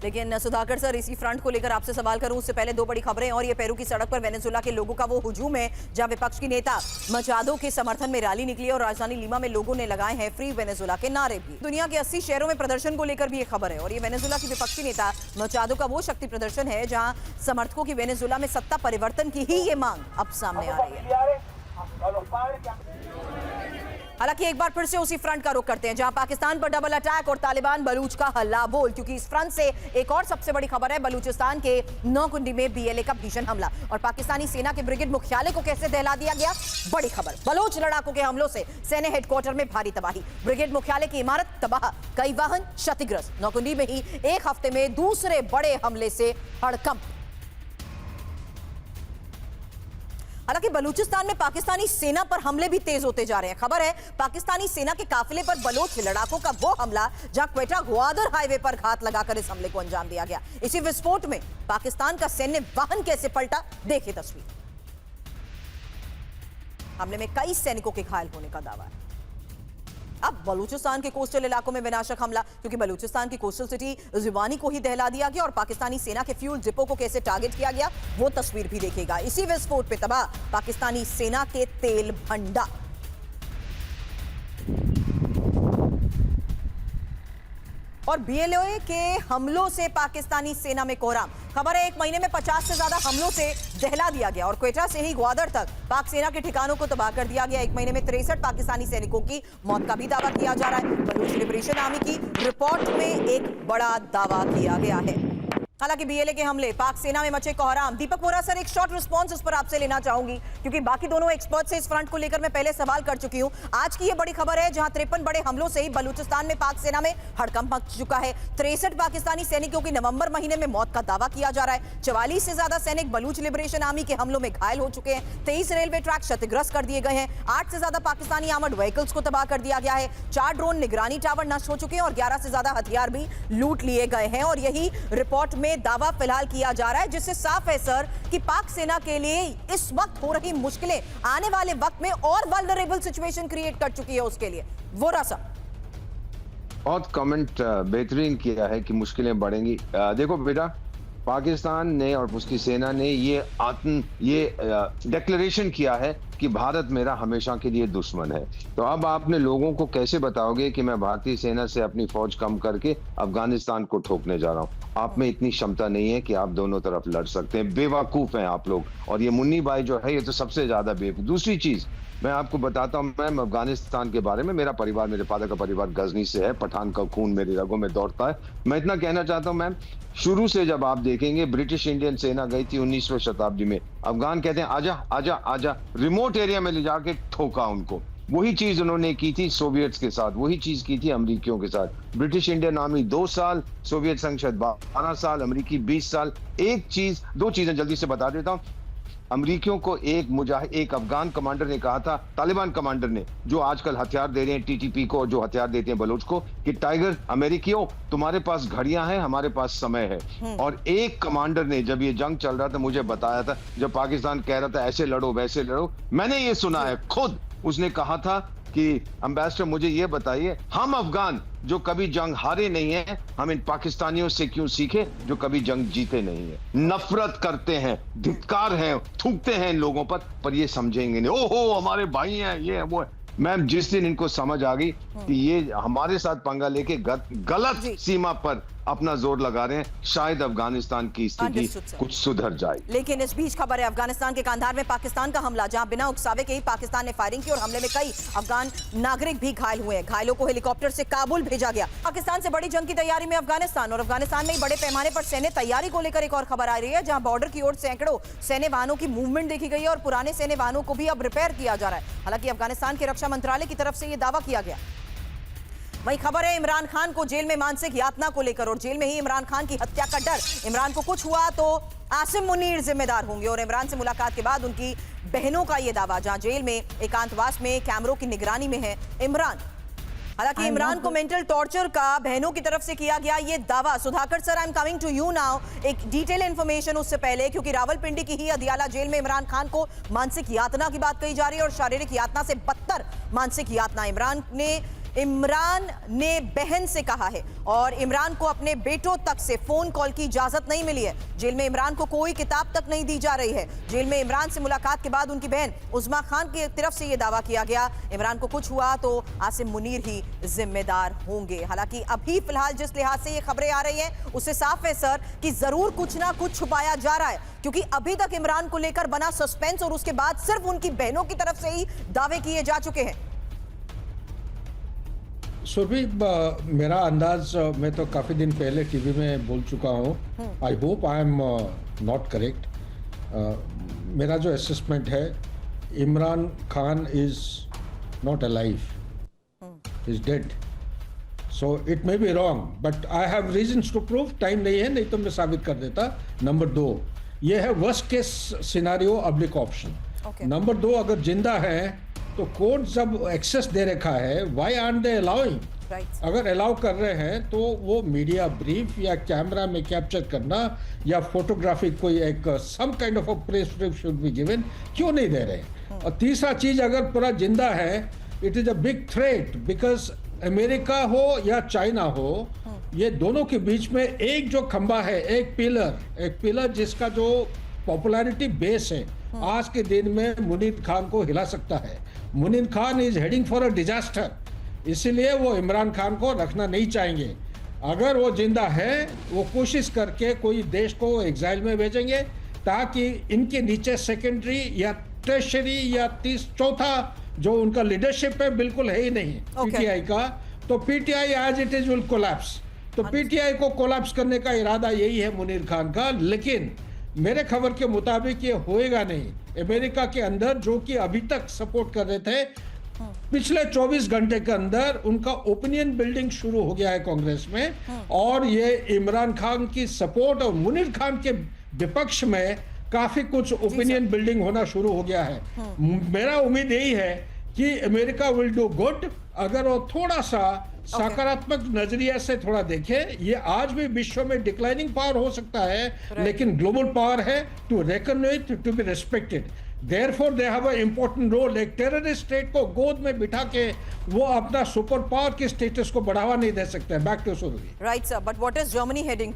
लेकिन सुधाकर सर, इसी फ्रंट को लेकर आपसे सवाल करूं उससे पहले दो बड़ी खबरें। और ये पेरू की सड़क पर वेनेजुएला के लोगों का वो हुजूम है जहां विपक्ष की नेता मचादो के समर्थन में रैली निकली और राजधानी लीमा में लोगों ने लगाए हैं फ्री वेनेजुएला के नारे भी। दुनिया के 80 शहरों में प्रदर्शन को लेकर भी एक खबर है और ये वेनेजुएला की विपक्षी नेता मचादो का वो शक्ति प्रदर्शन है जहां समर्थकों की वेनेजुएला में सत्ता परिवर्तन की ही ये मांग अब सामने आ रही है। हालांकि एक बार फिर से उसी फ्रंट का रुख करते हैं जहां पाकिस्तान पर डबल अटैक और तालिबान बलूच का हल्ला बोल, क्योंकि इस फ्रंट से एक और सबसे बड़ी खबर है बलूचिस्तान के नौकुंडी में बीएलए का भीषण हमला और पाकिस्तानी सेना के ब्रिगेड मुख्यालय को कैसे दहला दिया गया। बड़ी खबर, बलोच लड़ाकों के हमलों से सेना हेडक्वार्टर में भारी तबाही, ब्रिगेड मुख्यालय की इमारत तबाह, कई वाहन क्षतिग्रस्त। नौकुंडी में ही एक हफ्ते में दूसरे बड़े हमले से हड़कंप। हालांकि बलूचिस्तान में पाकिस्तानी सेना पर हमले भी तेज होते जा रहे हैं। खबर है पाकिस्तानी सेना के काफिले पर बलोच लड़ाकों का वो हमला जहां क्वेटा ग्वादर हाईवे पर घात लगाकर इस हमले को अंजाम दिया गया। इसी विस्फोट में पाकिस्तान का सैन्य वाहन कैसे पलटा, देखिए तस्वीर। हमले में कई सैनिकों के घायल होने का दावा है। अब बलूचिस्तान के कोस्टल इलाकों में विनाशक हमला, क्योंकि बलूचिस्तान की कोस्टल सिटी ज़िवानी को ही दहला दिया गया और पाकिस्तानी सेना के फ्यूल डिपो को कैसे टारगेट किया गया वो तस्वीर भी देखिएगा। इसी विस्फोट पे तबाह पाकिस्तानी सेना के तेल भंडार। और बीएलओ के हमलों से पाकिस्तानी सेना में कोहराम। खबर है एक महीने में 50 से ज्यादा हमलों से दहला दिया गया और क्वेटा से ही ग्वादर तक पाक सेना के ठिकानों को तबाह कर दिया गया। एक महीने में 63 पाकिस्तानी सैनिकों की मौत का भी दावा किया जा रहा है। बलूच लिबरेशन आर्मी की रिपोर्ट में एक बड़ा दावा किया गया है। हालांकि बीएलए के हमले, पाक सेना में मचे कोहराम। दीपक वोरा सर, एक शॉर्ट रिस्पांस इस पर आपसे लेना चाहूंगी क्योंकि बाकी दोनों एक्सपर्ट से इस फ्रंट को लेकर मैं पहले सवाल कर चुकी हूं। आज की ये बड़ी खबर है जहां 53 बड़े हमलों से ही बलूचिस्तान में पाक सेना में हड़कंप मच चुका है। 63 पाकिस्तानी सैनिकों की नवंबर महीने में मौत का दावा किया जा रहा है। 44 से ज्यादा सैनिक बलूच लिबरेशन आर्मी के हमलों में घायल हो चुके हैं। 23 रेलवे ट्रैक क्षतिग्रस्त कर दिए गए हैं। 8 से ज्यादा पाकिस्तानी आर्मर्ड व्हीकल्स को तबाह कर दिया गया है। 4 ड्रोन निगरानी टावर नष्ट हो चुके हैं और 11 से ज्यादा हथियार भी लूट लिए गए हैं। और यही रिपोर्ट में दावा फिलहाल किया जा रहा है, जिससे साफ है सर कि पाक सेना के लिए इस वक्त हो रही मुश्किलें आने वाले वक्त में और वल्नरेबल सिचुएशन क्रिएट कर चुकी है उसके लिए। वोरा साहब, बहुत कमेंट बेहतरीन किया है कि मुश्किलें बढ़ेंगी। देखो बेटा, पाकिस्तान ने और उसकी सेना ने ये डिक्लेरेशन किया है कि भारत मेरा हमेशा के लिए दुश्मन है। तो अब आपने लोगों को कैसे बताओगे कि मैं भारतीय सेना से अपनी फौज कम करके अफगानिस्तान को ठोकने जा रहा हूँ? आप में इतनी क्षमता नहीं है कि आप दोनों तरफ लड़ सकते हैं। बेवकूफ हैं आप लोग। और ये मुन्नी भाई जो है ये तो सबसे ज्यादा बेवकूफ। दूसरी चीज मैं आपको बताता हूँ, मैं अफगानिस्तान के बारे में, मेरा परिवार, मेरे फादर का परिवार गजनी से है, पठान का खून मेरी रगों में दौड़ता है। मैं इतना कहना चाहता हूँ मैम, शुरू से जब आप देखेंगे ब्रिटिश इंडियन सेना गई थी 19वीं शताब्दी में, अफगान कहते हैं आजा आजा आजा, रिमोट एरिया में ले जाके ठोका उनको। वही चीज उन्होंने की थी सोवियट्स के साथ, वही चीज की थी अमरीकियों के साथ। ब्रिटिश इंडियन आर्मी 2 साल, सोवियत संघ शायद 12 साल, अमरीकी 20 साल। दो चीजें जल्दी से बता देता हूँ। अमरीकियों को एक अफगान कमांडर ने कहा था, तालिबान कमांडर ने, जो आजकल हथियार दे रहे हैं टीटीपी को, जो हथियार देते हैं बलोच को, कि टाइगर अमेरिकियों तुम्हारे पास घड़ियां हैं, हमारे पास समय है। और एक कमांडर ने जब ये जंग चल रहा था मुझे बताया था, जब पाकिस्तान कह रहा था ऐसे लड़ो वैसे लड़ो, मैंने ये सुना है खुद। उसने कहा था कि एम्बेसडर मुझे ये बताइए, हम अफगान जो कभी जंग हारे नहीं है, हम इन पाकिस्तानियों से क्यों सीखे जो कभी जंग जीते नहीं है? नफरत करते हैं, धिक्कार है, थूकते हैं इन लोगों पर ये समझेंगे नहीं। ओहो हमारे भाई हैं, ये है वो है। मैम, जिस दिन इनको समझ आ गई कि ये हमारे साथ पंगा लेके गलत सीमा पर अपना जोर लगा रहे हैं, शायद अफगानिस्तान की स्थिति कुछ सुधर जाए। लेकिन इस बीच खबर है अफगानिस्तान के कांधार में पाकिस्तान का हमला, जहां बिना उकसावे के ही पाकिस्तान ने फायरिंग की और हमले में कई अफगान नागरिक भी घायल हुए हैं। घायलों को हेलीकॉप्टर से काबुल भेजा गया। पाकिस्तान से बड़ी जंग की तैयारी में अफगानिस्तान, और अफगानिस्तान में बड़े पैमाने पर सैन्य तैयारी को लेकर एक और खबर आ रही है, जहां बॉर्डर की ओर सैकड़ों सैन्य वाहनों की मूवमेंट देखी गई है और पुराने सैन्य वाहनों को भी अब रिपेयर किया जा रहा है। हालांकि अफगानिस्तान के रक्षा मंत्रालय की तरफ से यह दावा किया गया। वहीं खबर है इमरान खान को जेल में मानसिक यातना को लेकर, और जेल में ही इमरान खान की हत्या का डर। इमरान को कुछ हुआ तो आसिम मुनीर जिम्मेदार होंगे, और इमरान से मुलाकात के बाद उनकी बहनों का यह दावा, जहां जेल में एकांतवास में कैमरों की निगरानी में है इमरान। हालांकि इमरान को मेंटल टॉर्चर का बहनों की तरफ से किया गया ये दावा। Sudhakar sir, I am coming to you now. एक डिटेल इंफॉर्मेशन उससे पहले, क्योंकि रावलपिंडी की ही अदियाला जेल में इमरान खान को मानसिक यातना की बात कही जा रही है और शारीरिक यातना से बदतर मानसिक यातना। इमरान ने इमरान ने बहन से कहा है और इमरान को अपने बेटों तक से फोन कॉल की इजाजत नहीं मिली है। जेल में इमरान को कोई किताब तक नहीं दी जा रही है। जेल में इमरान से मुलाकात के बाद उनकी बहन उस्मा खान की तरफ से यह दावा किया गया, इमरान को कुछ हुआ तो आसिम मुनीर ही जिम्मेदार होंगे। हालांकि अभी फिलहाल जिस लिहाज से ये खबरें आ रही हैं उससे साफ है सर कि जरूर कुछ ना कुछ छुपाया जा रहा है, क्योंकि अभी तक इमरान को लेकर बना सस्पेंस और उसके बाद सिर्फ उनकी बहनों की तरफ से ही दावे किए जा चुके हैं। सुरभि, मेरा अंदाज मैं तो काफ़ी दिन पहले टीवी में बोल चुका हूँ। I hope I am not correct. मेरा जो असेसमेंट है, Imran Khan is not alive, is dead. So it may be wrong but I have reasons to prove. Time नहीं है, नहीं तो मैं साबित कर देता। नंबर 2, ये है worst case scenario oblique option. Number 2, अगर जिंदा है तो कोर्ट जब एक्सेस दे रखा है, व्हाई आरंट दे अलाउइंग? अगर अलाउ कर रहे हैं तो वो मीडिया ब्रीफ या कैमरा में कैप्चर करना या फोटोग्राफी कोई एक some kind of a press brief should be given, क्यों नहीं दे रहे? और तीसरा चीज, अगर पूरा जिंदा है, it is a big threat because America हो या चाइना हो, ये दोनों के बीच में एक जो खंबा है, एक पिलर जिसका जो पॉपुलैरिटी बेस है, आज के दिन में मुनीर खान को हिला सकता है। Munir Khan is heading for a disaster, इसलिए वो इमरान खान को रखना नहीं चाहेंगे। अगर वो जिंदा है, वो कोशिश करके कोई देश को एग्जाइल में भेजेंगे ताकि इनके नीचे सेकेंडरी या ट्रेशरी या चौथा जो उनका लीडरशिप है, बिल्कुल है ही नहीं पीटीआई का, तो PTI as it is will collapse. तो पीटीआई को कोलैप्स करने का इरादा यही है मुनीर खान का, लेकिन मेरे खबर के मुताबिक ये होएगा नहीं। अमेरिका के अंदर जो कि अभी तक सपोर्ट कर रहे थे, पिछले 24 घंटे के अंदर उनका ओपिनियन बिल्डिंग शुरू हो गया है कांग्रेस में, और ये इमरान खान की सपोर्ट और मुनीर खान के विपक्ष में काफी कुछ ओपिनियन बिल्डिंग होना शुरू हो गया है। मेरा उम्मीद यही है कि अमेरिका विल डू गुड अगर वो थोड़ा सा सकारात्मक नजरिया से थोड़ा देखे। ये आज भी विश्व में डिक्लाइनिंग पावर हो सकता है, लेकिन ग्लोबल पावर है, to reckon with, to be respected. Therefore they have a important role. एक टेररिस्ट स्टेट को गोद में बिठा के वो अपना सुपर पावर के स्टेटस को बढ़ावा नहीं दे सकते। Back to Surabhi. Right sir, but what is Germany heading